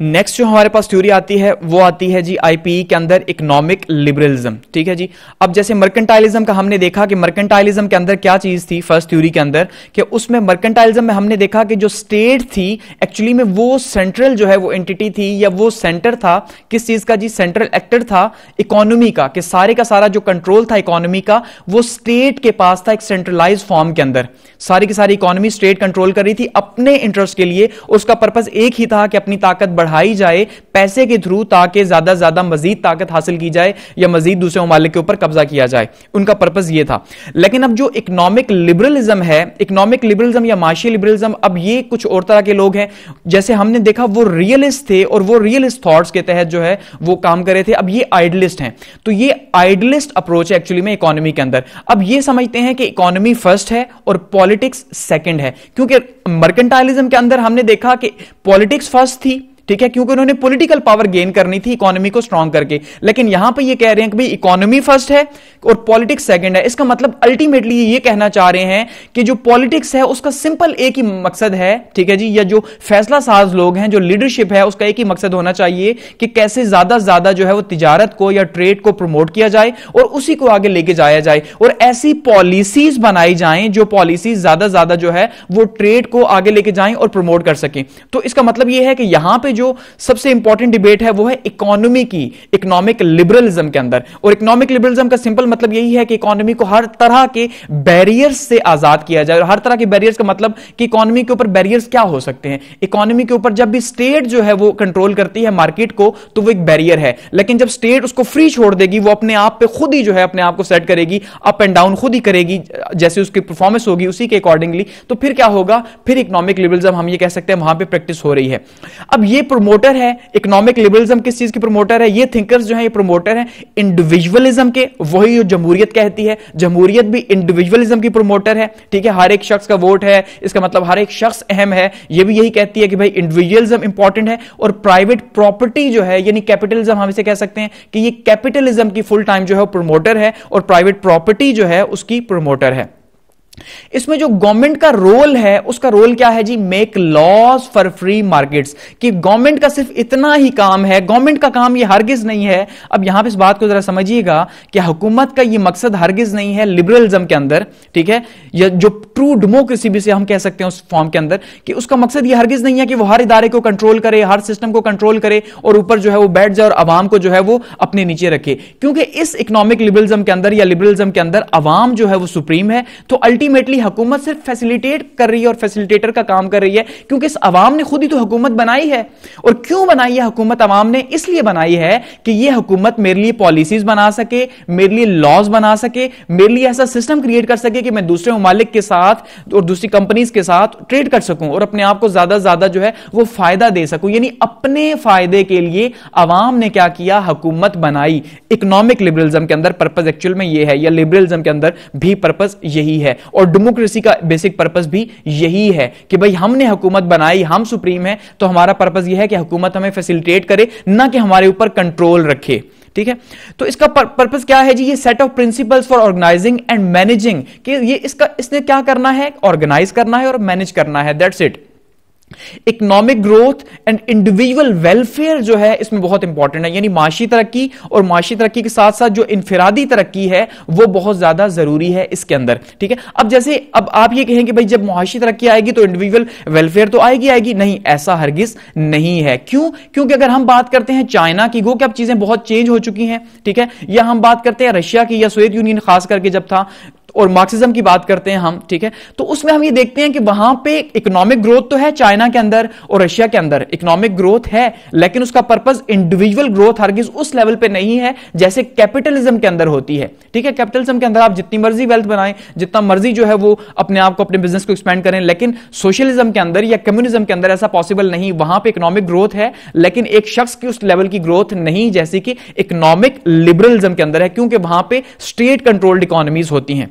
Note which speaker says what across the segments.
Speaker 1: Next जो हमारे पास theory आती है वो आती है जी आईपीई के अंदर इकोनॉमिक लिबरलिज्म। ठीक है जी। अब जैसे मर्केंटाइलिज्म का हमने देखा कि मर्केंटाइलिज्म के अंदर क्या चीज थी फर्स्ट थ्योरी के अंदर, कि उसमें मर्केंटाइलिज्म में हमने देखा कि जो स्टेट थी एक्चुअली में वो सेंट्रल जो है वो एंटिटी थी, या वो सेंटर था किस चीज का जी, सेंट्रल एक्टर था इकोनॉमी का, कि सारे का सारा जो कंट्रोल था इकोनॉमी का वो स्टेट के पास था एक सेंट्रलाइज फॉर्म के अंदर। सारी की सारी इकोनॉमी स्टेट कंट्रोल कर रही थी अपने इंटरेस्ट के लिए। उसका पर्पस एक ही था कि अपनी ताकत बढ़ाई जाए पैसे के थ्रू, ताकि ज्यादा से ज्यादा मजीद ताकत हासिल की जाए या मजीद दूसरे ममालिक के ऊपर कब्जा किया जाए। उनका पर्पस ये था। लेकिन अब जो इकोनॉमिक लिबरलिज्म है, इकोनॉमिक लिबरलिज्म या माशी लिबरलिज्म, अब ये कुछ और तरह के लोग हैं। जैसे हमने देखा वो रियलिस्ट थे और वो रियलिस्ट थॉट्स के तहत जो है वो काम कर रहे थे। अब ये आइडलिस्ट हैं, तो ये आइडलिस्ट अप्रोच है एक्चुअली में इकोनॉमी के अंदर। अब ये समझते हैं कि इकोनॉमी फर्स्ट है और पॉलिटिक्स सेकंड है, क्योंकि मर्केंटाइलिज्म के अंदर हमने देखा कि पॉलिटिक्स फर्स्ट थी, ठीक है, क्योंकि उन्होंने पॉलिटिकल पावर गेन करनी थी इकोनॉमी को स्ट्रांग करके। लेकिन यहां पे ये कह रहे हैं कि भाई इकोनॉमी फर्स्ट है और पॉलिटिक्स सेकंड है। इसका मतलब अल्टीमेटली ये कहना चाह रहे हैं कि जो पॉलिटिक्स है उसका सिंपल एक ही मकसद है, ठीक है जी, या जो फैसला साज लोग हैं, जो लीडरशिप है, उसका एक ही मकसद होना चाहिए कि कैसे ज्यादा से ज्यादा जो है वो तिजारत को या ट्रेड को प्रमोट किया जाए और उसी को आगे लेके जाया जाए, और ऐसी पॉलिसीज बनाई जाएं जो पॉलिसीज ज्यादा ज्यादा जो है वो ट्रेड को आगे लेके जाएं और प्रमोट कर सकें। तो इसका मतलब ये है कि यहां पे जो सबसे इंपॉर्टेंट डिबेट है वो है इकोनॉमी की, इकोनॉमिक लिबरलिज्म के अंदर। और इकोनॉमिक लिबरलिज्म का सिंपल मतलब यही है कि इकोनॉमी को हर तरह के बैरियर्स से आजाद किया जाए। और हर तरह के बैरियर्स का मतलब कि इकोनॉमी के ऊपर बैरियर्स क्या हो सकते हैं। इकोनॉमी के ऊपर जब भी स्टेट जो है वो कंट्रोल करती है मार्केट को तो वो एक बैरियर है, लेकिन जब स्टेट उसको फ्री छोड़ देगी, वो अपने आप पे खुद ही जो है अपने आप को सेट करेगी, अप एंड डाउन खुद ही करेगी, जैसे उसकी परफॉर्मेंस होगी उसी के अकॉर्डिंगली, तो फिर क्या होगा, फिर इकोनॉमिक लिबरलिज्म हम ये कह सकते हैं वहां पे प्रैक्टिस हो रही है। अब ये प्रमोटर है इकोनॉमिक लिबरलिज्म, किस चीज की प्रमोटर है, ये थिंकर्स जो है ये प्रमोटर है इंडिविजुअलिज्म के। वही जो जमहूरियत कहती है, जमहूरियत भी इंडिविजुअलिज्म की प्रमोटर है, ठीक है, हर एक शख्स का वोट है, इसका मतलब हर एक शख्स अहम है। ये भी यही कहती है कि भाई इंडिविजुअलिज्म इंपॉर्टेंट है। और प्राइवेट प्रॉपर्टी जो है यानी कैपिटलिज्म, हम इसे कह सकते हैं कि ये कैपिटलिज्म की फुल टाइम जो है प्रमोटर है और प्राइवेट प्रॉपर्टी जो है उसकी प्रमोटर है। इसमें जो गवर्नमेंट का रोल है उसका रोल क्या है जी, make laws for free markets, कि गवर्नमेंट का सिर्फ इतना ही काम है, गवर्नमेंट का काम ये हरगिज नहीं है। अब यहां पे इस बात को जरा समझिएगा कि हुकूमत का ये मकसद हरगिज नहीं है लिबरलिज्म के अंदर, ठीक है, या जो ट्रू डेमोक्रेसी भी से हम कह सकते हैं उस फॉर्म के अंदर, कि उसका मकसद ये हरगिज नहीं है कि वो हर इदारे को कंट्रोल करे, हर सिस्टम को कंट्रोल करे और ऊपर जो है वो बैठ जाए और अवाम को जो है वो अपने नीचे रखे। क्योंकि इस इकोनॉमिक लिबरलिज्म के अंदर या लिबरलिज्म के अंदर अवाम जो है वो सुप्रीम है। तो अल्टीमेटली हुकूमत सिर्फ फैसिलिटेट कर रही है और फैसिलिटेटर का काम कर रही है, क्योंकि इस अवाम ने खुद ही तो हुकूमत बनाई है। और क्यों बनाई है हुकूमत अवाम ने, इसलिए बनाई है कि यह हुकूमत मेरे लिए पॉलिसीज बना सके, मेरे लिए लॉज बना सके, मेरे लिए ऐसा सिस्टम क्रिएट कर सके कि मैं दूसरे ममालिक के साथ और दूसरी कंपनीज के साथ ट्रेड कर सकूं और अपने आप को ज्यादा ज्यादा जो है वो फायदा दे सकूं। यानी अपने फायदे के लिए अवाम ने क्या किया, हुकूमत बनाई। इकोनॉमिक लिबरलिज्म के अंदर पर्पस एक्चुअल में ये है, या लिबरलिज्म के अंदर भी पर्पस यही है। और डेमोक्रेसी का बेसिक पर्पस भी यही है कि भाई हमने हुकूमत बनाई, हम सुप्रीम है, तो हमारा पर्पस यह है कि हुकूमत हमें फैसिलिटेट करे, ना कि हमारे ऊपर कंट्रोल रखे। ठीक है, तो इसका पर्पस क्या है जी, ये set of principles for organising and managing, कि ये इसने क्या करना है, ऑर्गेनाइज करना है और मैनेज करना है, that's it. Economic growth and individual welfare जो है इसमें बहुत इंपॉर्टेंट है, यानी माशी तरक्की, और माशी तरक्की के साथ साथ जो इनफिरादी तरक्की है वो बहुत ज्यादा जरूरी है इसके अंदर। ठीक है, अब जैसे अब आप ये कहें कि भाई जब माशी तरक्की आएगी तो इंडिविजुअल वेलफेयर तो आएगी, नहीं, ऐसा हरगिज नहीं है। क्यों? क्योंकि अगर हम बात करते हैं चाइना की, गो कि अब चीजें बहुत चेंज हो चुकी हैं, ठीक है, या हम बात करते हैं रशिया की या सोवियत यूनियन खास करके जब था, और मार्क्सिज्म की बात करते हैं हम, ठीक है, तो उसमें हम ये देखते हैं कि वहां पे इकोनॉमिक ग्रोथ तो है चाइना के अंदर और रशिया के अंदर इकोनॉमिक ग्रोथ है, लेकिन उसका पर्पस इंडिविजुअल ग्रोथ हरगिज उस लेवल पे नहीं है जैसे कैपिटलिज्म के अंदर होती है। ठीक है, कैपिटलिज्म के अंदर आप जितनी मर्जी वेल्थ बनाएं, जितना मर्जी जो है वो अपने आप को, अपने बिजनेस को एक्सपेंड करें, लेकिन सोशलिज्म के अंदर या कम्युनिज्म के अंदर ऐसा पॉसिबल नहीं। वहां पे इकोनॉमिक ग्रोथ है लेकिन एक शख्स की उस लेवल की ग्रोथ नहीं जैसे कि इकोनॉमिक लिबरलिज्म के अंदर है, क्योंकि वहां पे स्टेट कंट्रोल्ड इकोनॉमीज होती हैं।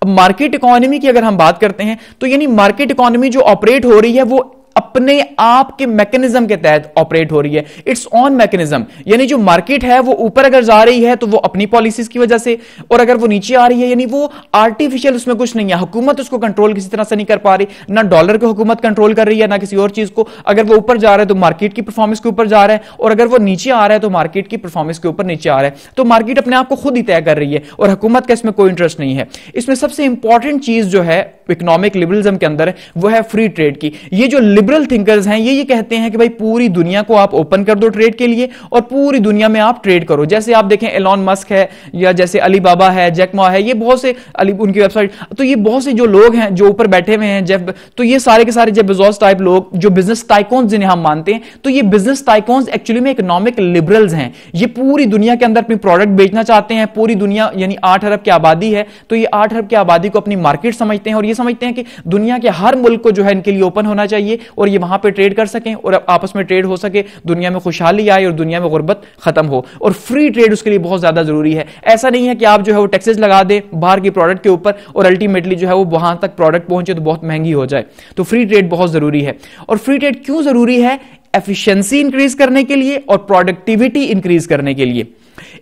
Speaker 1: अब मार्केट इकोनॉमी की अगर हम बात करते हैं तो यानी मार्केट इकोनॉमी जो ऑपरेट हो रही है वो अपने आप के मैकेनिज्म के तहत ऑपरेट हो रही है, इट्स ऑन मैकेनिज्म। यानी जो मार्केट है वो ऊपर अगर जा रही है तो वो अपनी पॉलिसीज की वजह से, और अगर वो नीचे आ रही है यानी वो आर्टिफिशियल, उसमें कुछ नहीं है, हुकूमत उसको कंट्रोल किसी तरह से नहीं कर पा रही, ना डॉलर को हुकूमत कंट्रोल कर रही है ना किसी और चीज को। अगर वो ऊपर जा रहा है तो मार्केट की परफॉर्मेंस के ऊपर जा रहा है, और अगर वो नीचे आ रहा है तो मार्केट की परफॉर्मेंस के ऊपर नीचे आ रहा है। तो मार्केट अपने आप को खुद ही तय कर रही है और हुकूमत का इसमें कोई इंटरेस्ट नहीं है। इसमें सबसे इंपॉर्टेंट चीज जो है इकोनॉमिक लिबरलिज्म के अंदर वो है फ्री ट्रेड की। ये जो लिबरल थिंकर्स हैं ये कहते हैं कि भाई पूरी दुनिया को आप ओपन कर दो ट्रेड के लिए और पूरी दुनिया में आप ट्रेड करो। जैसे आप देखें एलॉन मस्क है या जैसे अलीबाबा है, जैक मा है, ये बहुत से उनकी वेबसाइट, तो ये बहुत से जो लोग हैं जो ऊपर बैठे हुए हैं, जेफ, तो ये सारे के सारे जेफ बेजोस टाइप लोग जो बिजनेस टाइकॉन्स जिन्हें हम मानते हैं, तो ये बिजनेस टाइकॉन्स एक्चुअली में इकोनॉमिक लिबरल्स हैं। ये पूरी दुनिया के अंदर अपनी प्रोडक्ट बेचना चाहते हैं। पूरी दुनिया यानी 8 अरब की आबादी है, तो ये 8 अरब की आबादी को अपनी मार्केट समझते हैं और ये समझते हैं कि दुनिया के हर मुल्क को जो है इनके लिए ओपन होना चाहिए और ये वहां पे ट्रेड कर सकें और आपस में ट्रेड हो सके, दुनिया में खुशहाली आए और दुनिया में गुर्बत खत्म हो। और फ्री ट्रेड उसके लिए बहुत ज्यादा जरूरी है। ऐसा नहीं है कि आप जो है वो टैक्सेस लगा दे बाहर की प्रोडक्ट के ऊपर और अल्टीमेटली जो है वो वहां तक प्रोडक्ट पहुंचे तो बहुत महंगी हो जाए। तो फ्री ट्रेड बहुत जरूरी है। और फ्री ट्रेड क्यों जरूरी है? एफिशिएंसी इंक्रीज करने के लिए और प्रोडक्टिविटी इंक्रीज करने के लिए।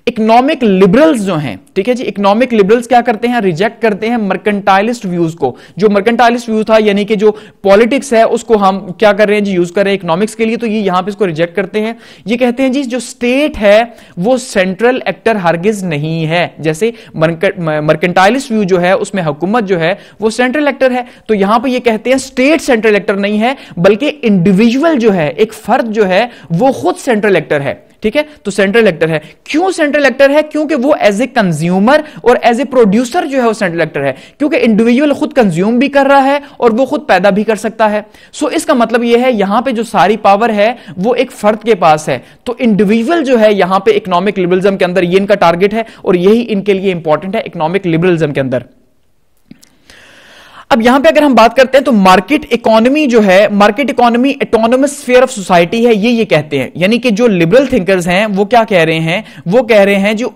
Speaker 1: इकोनॉमिक लिबरल्स जो हैं, ठीक है जी, इकोनॉमिक लिबरल्स क्या करते हैं? रिजेक्ट करते हैं मर्केंटाइलिस्ट व्यूज को। जो मर्केंटाइलिस्ट व्यू था यानी कि जो पॉलिटिक्स है उसको हम क्या कर रहे हैं जी, यूज कर रहे हैं इकोनॉमिक्स के लिए, तो ये यहां पे इसको रिजेक्ट करते हैं। ये कहते हैं जी जो स्टेट है वो सेंट्रल एक्टर हरगिज नहीं है। जैसे मर्केंटाइलिस्ट व्यू जो है उसमें हुकूमत जो है वो सेंट्रल एक्टर है, तो यहां पर ये कहते हैं स्टेट सेंट्रल एक्टर नहीं है बल्कि इंडिविजुअल जो है, एक फर्द जो है वो खुद सेंट्रल एक्टर है। ठीक है, तो सेंट्रल एक्टर है। क्यों सेंट्रल एक्टर है? क्योंकि वो एज ए कंज्यूमर और एज ए प्रोड्यूसर जो है वो सेंट्रल एक्टर है, क्योंकि इंडिविजुअल खुद कंज्यूम भी कर रहा है और वो खुद पैदा भी कर सकता है। सो इसका मतलब ये है यहां पे जो सारी पावर है वो एक फर्द के पास है। तो इंडिविजुअल जो है यहां पे इकोनॉमिक लिबरलिज्म के अंदर ये इनका टारगेट है और यही इनके लिए इंपॉर्टेंट है इकोनॉमिक लिबरलिज्म के अंदर। अब यहां पे अगर हम बात करते हैं तो मार्केट इकोनॉमी जो है, market economy autonomous sphere of society है, ये कहते हैं। यानी कि जो लिबरल थिंकर्स हैं वो क्या कह रहे हैं? वो कह रहे हैं जो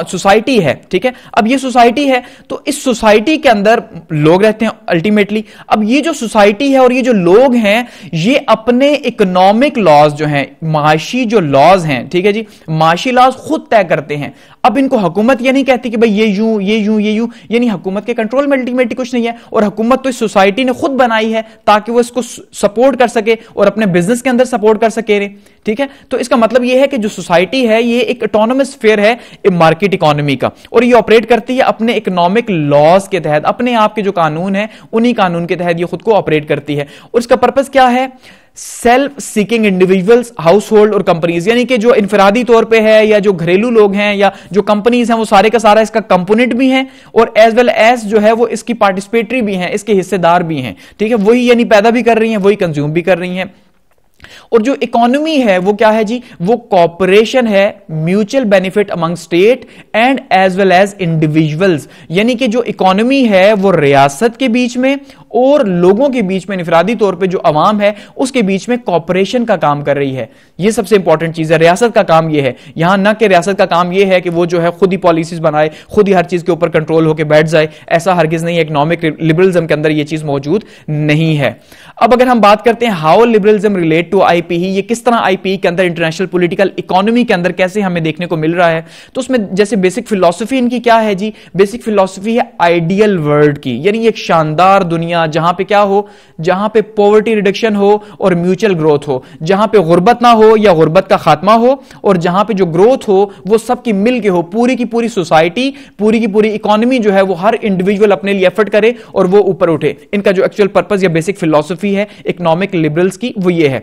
Speaker 1: सोसाइटी है, ठीक है, अब ये सोसाइटी है तो इस सोसाइटी के अंदर लोग रहते हैं अल्टीमेटली। अब ये जो सोसाइटी है और ये जो लोग हैं ये अपने इकोनॉमिक लॉज जो हैं, माशी जो लॉज हैं, ठीक है जी, माशी लॉज खुद तय करते हैं। अब इनको हुकूमत ये नहीं कहती कि भाई ये यूं ये यूं ये यूं, यानी हुकूमत के कंट्रोल में अल्टीमेटली कुछ नहीं है और हुकूमत तो इस सोसाइटी ने खुद बनाई है ताकि वो इसको सपोर्ट कर सके और अपने बिजनेस के अंदर सपोर्ट कर सके। ठीक है, तो इसका मतलब ये है कि जो सोसाइटी है ये एक ऑटोनोमस स्फीयर है मार्केट इकोनॉमी का और ये ऑपरेट करती है अपने इकोनॉमिक लॉज के तहत, अपने आप के जो कानून है उन्हीं कानून के तहत ये खुद को ऑपरेट करती है। और इसका पर्पस क्या है? Self seeking individuals, house hold और कंपनीज, यानी कि जो इनफरादी तौर पे है या जो घरेलू लोग हैं या जो कंपनीज हैं वो सारे का सारा इसका कंपोनेंट भी हैं और एज वेल एज जो है वो इसकी पार्टिसिपेटरी भी हैं, इसके हिस्सेदार भी हैं। ठीक है, वही यानी पैदा भी कर रही हैं, वही कंज्यूम भी कर रही हैं। और जो इकोनॉमी है वो क्या है जी? वो कॉपरेशन है, mutual benefit among state and as well as individuals. यानी कि जो इकोनॉमी है वो रियासत के बीच में और लोगों के बीच में, इनफरादी तौर पे जो अवाम है उसके बीच में कॉपरेशन का काम कर रही है। ये सबसे इंपॉर्टेंट चीज है। रियासत का काम ये है, यहां ना कि रियासत का काम ये है कि वो जो है खुद ही पॉलिसीज बनाए, खुद ही हर चीज के ऊपर कंट्रोल होकर बैठ जाए, ऐसा हरगिज नहीं है। इकोनॉमिक लिबरलिज्म के अंदर ये चीज मौजूद नहीं है। अब अगर हम बात करते हैं how liberalism relate to IPE, ये किस तरह आईपीई के अंदर इंटरनेशनल पॉलिटिकल इकोनॉमी के अंदर कैसे हमें देखने को मिल रहा है, तो उसमें जैसे बेसिक फिलॉसफी इनकी क्या है जी? बेसिक फिलॉसफी है आइडियल वर्ल्ड की, यानी एक शानदार दुनिया जहां पे क्या हो? जहां पे पॉवर्टी रिडक्शन हो और म्यूचुअल ग्रोथ हो, जहां पे गुर्बत ना हो या गुर्बत का खात्मा हो और जहां पे जो ग्रोथ हो वो सबकी मिल के हो। पूरी की पूरी सोसाइटी, पूरी की पूरी इकोनॉमी जो है वो हर इंडिविजुअल अपने लिए एफर्ट करे और वो ऊपर उठे। इनका जो एक्चुअल पर्पस या बेसिक फिलॉसफी है इकोनॉमिक लिबरल्स की वो ये है।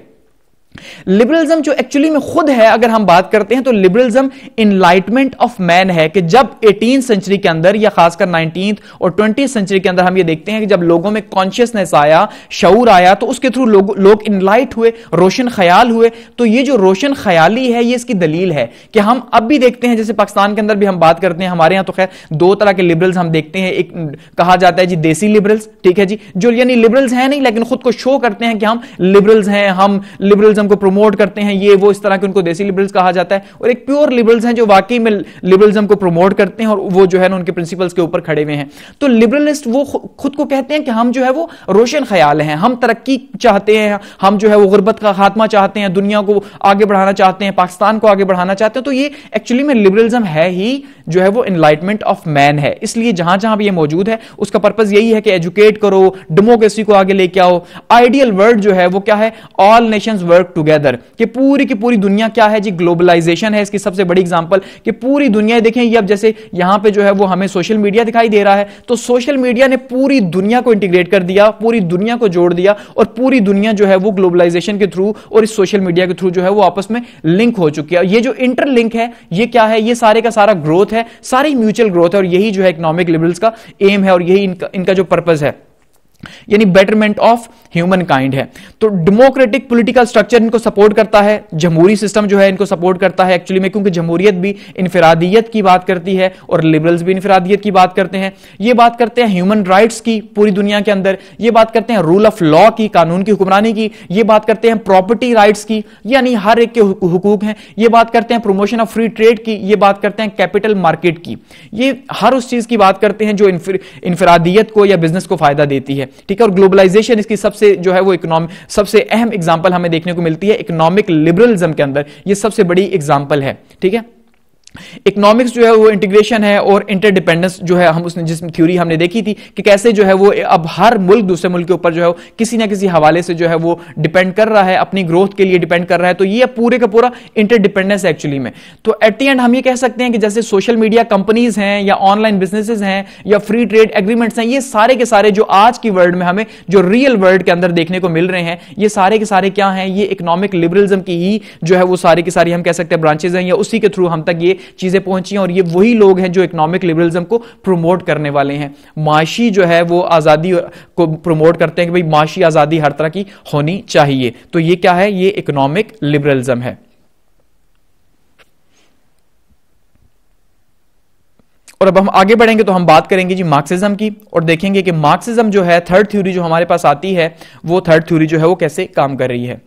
Speaker 1: लिबरलिज्म जो एक्चुअली में खुद है, अगर हम बात करते हैं तो लिबरलिज्म इनलाइटमेंट ऑफ मैन है कि जब 18th सेंचुरी के अंदर या खासकर 19th और 20th सेंचुरी के अंदर हम ये देखते हैं कि जब लोगों में कॉन्शियसनेस आया, शऊर आया, तो उसके थ्रू लोग इनलाइट हुए, रोशन ख्याल हुए। तो ये जो रोशन ख्याली है ये इसकी दलील है कि हम अब भी देखते हैं, जैसे पाकिस्तान के अंदर भी हम बात करते हैं, हमारे यहां तो खैर दो तरह के लिबरल्स हम देखते हैं। एक कहा जाता है जी देसी लिबरल्स, ठीक है जी, जो यानी लिबरल्स हैं नहीं लेकिन खुद को शो करते हैं कि हम लिबरल्स हैं, हम लिबरलिज्म लिबरलिज्म को प्रमोट करते हैं, ये वो इस तरह के, उनको देसी लिबरल्स कहा जाता है। और एक प्योर लिबरल्स हैं जो वाकई में लिबरलिज्म को प्रमोट करते हैं और वो जो है ना उनके प्रिंसिपल्स के ऊपर खड़े हुए हैं। तो लिबरलिस्ट वो खुद को कहते हैं कि हम जो है वो रोशन ख्याल हैं, हम तरक्की चाहते हैं, हम जो है वो गुर्बत का खात्मा चाहते हैं, दुनिया को आगे बढ़ाना चाहते हैं, पाकिस्तान को आगे बढ़ाना चाहते हैं। तो ये एक्चुअली में लिबरलिज्म है ही जो है वो एनलाइटमेंट ऑफ मैन है। इसलिए जहां जहां भी ये मौजूद है उसका पर्पस यही है कि एजुकेट करो, डेमोक्रेसी को आगे लेके आओ। आइडियल वर्ल्ड जो है वो क्या है, ऑल नेशंस वर्क टुगेदर, कि पूरी की पूरी दुनिया क्या है जी, ग्लोबलाइजेशन है इसकी सबसे बड़ी एग्जांपल, कि पूरी दुनिया देखें ये, अब जैसे यहां पे जो है वो हमें सोशल मीडिया दिखाई दे रहा है, तो सोशल मीडिया ने पूरी दुनिया को इंटीग्रेट कर दिया, पूरी दुनिया को जोड़ दिया और पूरी दुनिया जो है वो ग्लोबलाइजेशन के थ्रू और इस सोशल मीडिया के थ्रू जो है वो आपस में लिंक हो चुकी है। ये जो इंटरलिंक है ये क्या है, ये सारे का सारा ग्रोथ है, सारी म्यूचुअल ग्रोथ है और यही जो है इकोनॉमिक लिबरल्स का एम है और यही इनका जो पर्पस है, यानी बेटरमेंट ऑफ ह्यूमन काइंड है। तो डेमोक्रेटिक पॉलिटिकल स्ट्रक्चर इनको सपोर्ट करता है, जमहूरी सिस्टम जो है इनको सपोर्ट करता है एक्चुअली में, क्योंकि जमहूरियत भी इनफरादियत की बात करती है और लिबरल्स भी इनफरादियत की बात करते हैं। ये बात करते हैं ह्यूमन राइट्स की पूरी दुनिया के अंदर, ये बात करते हैं रूल ऑफ लॉ की, कानून की हुक्मरानी की, ये बात करते हैं प्रॉपर्टी राइट्स की, यानी हर एक के हुकूक हैं, ये बात करते हैं प्रमोशन ऑफ फ्री ट्रेड की, ये बात करते हैं कैपिटल मार्केट की, ये हर उस चीज की बात करते हैं जो इनफरादियत को या बिजनेस को फायदा देती है। ठीक है, और ग्लोबलाइजेशन इसकी सबसे जो है वो सबसे अहम एग्जांपल हमें देखने को मिलती है इकोनॉमिक लिबरलिज्म के अंदर, ये सबसे बड़ी एग्जांपल है। ठीक है, इकोनॉमिक्स जो है वो इंटीग्रेशन है और इंटरडिपेंडेंस जो है, हम उसने जिस थ्योरी हमने देखी थी कि कैसे जो है वो अब हर मुल्क दूसरे मुल्क के ऊपर जो है किसी ना किसी हवाले से जो है वो डिपेंड कर रहा है, अपनी ग्रोथ के लिए डिपेंड कर रहा है। तो ये पूरे का पूरा इंटरडिपेंडेंस है एक्चुअली में। तो एट द एंड हम ये कह सकते हैं कि जैसे सोशल मीडिया कंपनीज हैं या ऑनलाइन बिजनेसेस हैं या फ्री ट्रेड एग्रीमेंट्स हैं, ये सारे के सारे जो आज की वर्ल्ड में हमें जो रियल वर्ल्ड के अंदर देखने को मिल रहे हैं, ये सारे के सारे क्या हैं, ये इकोनॉमिक लिबरलिज्म की ही जो है वो सारी की सारी हम कह सकते हैं ब्रांचेज हैं, या उसी के थ्रू हम तक ये चीजें पहुंची हैं। और ये वही लोग हैं जो इकोनॉमिक लिबरलिज्म को प्रमोट करने वाले हैं। माशी जो है वो आजादी को प्रमोट करते हैं कि भाई माशी आजादी हर तरह की होनी चाहिए। तो ये क्या है, ये इकोनॉमिक लिबरलिज्म है। और अब हम आगे बढ़ेंगे तो हम बात करेंगे जी मार्क्सिज्म की और देखेंगे कि मार्क्सिज्म जो है, थर्ड थ्योरी जो हमारे पास आती है, वो थर्ड थ्योरी जो है वो कैसे काम कर रही है।